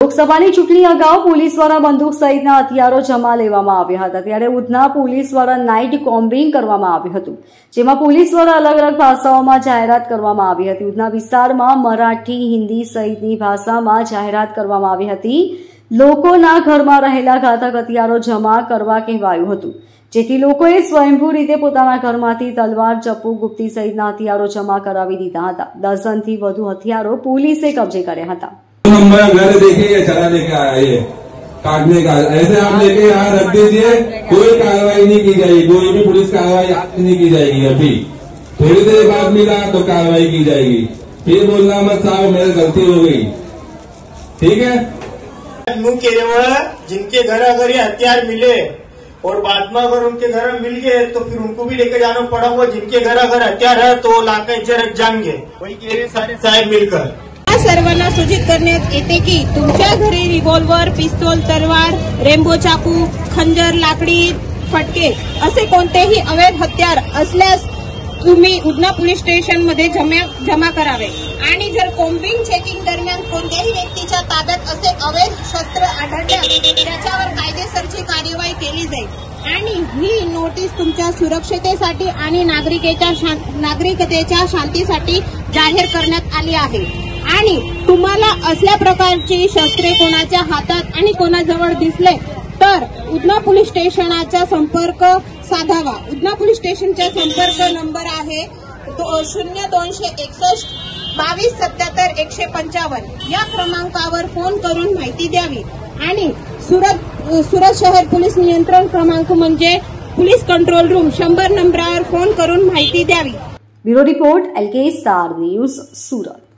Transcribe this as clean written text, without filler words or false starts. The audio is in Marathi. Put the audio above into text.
લોકસભાની ચૂંટણી અગાઉ પોલીસ દ્વારા બંદૂક સહિતના હથિયારો જમા લેવામાં આવ્યા હતા, ત્યારે ઉધના પોલીસ દ્વારા નાઇટ કોમ્બિંગ કરવામાં આવ્યું હતું, જેમાં પોલીસ દ્વારા અલગ અલગ ભાષાઓમાં જાહેરાત કરવામાં આવી હતી. ઉધના વિસ્તારમાં મરાઠી, હિન્દી સહિતની ભાષામાં જાહેરાત કરવામાં આવી હતી. લોકોના ઘરમાં રહેલા ઘાતક હથિયારો જમા કરવા કહેવાયું હતું, જેથી લોકોએ સ્વયંભૂ રીતે પોતાના ઘરમાંથી તલવાર, ચપ્પુ, ગુપ્તી સહિતના હથિયારો જમા કરાવી દીધા હતા. ડઝનથી વધુ હથિયારો પોલીસે कब्जे કર્યા હતા. नंबर घर देखिए या चला लेके आया ये काटने का, ऐसे आप लेके यहाँ रख दीजिए, कोई कार्रवाई नहीं की जाएगी, कोई भी पुलिस कार्रवाई नहीं की जाएगी. अभी थोड़ी देर बाद मिला तो कार्रवाई की जाएगी. फिर बोलना मत साहब मेरी गलती हो गई, ठीक है. मुंह के जिनके घर अगर ये हथियार मिले और बाद में अगर उनके घर में मिल गए तो फिर उनको भी लेकर जाना पड़ा हुआ. जिनके घर अगर हथियार है तो लाकर जरक जाएंगे, वही कह रहे सारे साहेब मिलकर. सर्वांना सूचित करण्यात येते की तुमच्या घरी रिव्हॉल्वर, पिस्तूल, तलवार, रेम्बो चाकू, खंजर, लाकडी फटके असे कोणतेही अवैध हत्यार असल्यास तुम्ही उधना पोलीस स्टेशन मध्ये जमा करावे. आणि जर कोम्बिंग चेकिंग दरम्यान कोणत्याही व्यक्तीच्या ताब्यात असे अवैध शस्त्र आढळल्यास त्याच्यावर कायदेशीर कार्यवाही केली जाईल. आणि ही नोटीस तुमच्या सुरक्षतेसाठी आणि नागरिकतेच्या शांतीसाठी जाहीर करण्यात आली आहे. आणि तुम्हाला असल्या प्रकारची शस्त्रे कोणाच्या हातात आणि कोणाजवळ दिसले तर उधना पोलीस स्टेशनचा संपर्क साधावा. उधना पोलीस स्टेशनचा संपर्क नंबर आहे 0261 22 77 155 या क्रमांकावर फोन करून माहिती द्यावी. आणि सुरत शहर पोलीस नियंत्रण क्रमांक म्हणजे पोलीस कंट्रोल रूम 100 नंबरावर फोन करून माहिती द्यावी. Bureau report LK star news, Surat.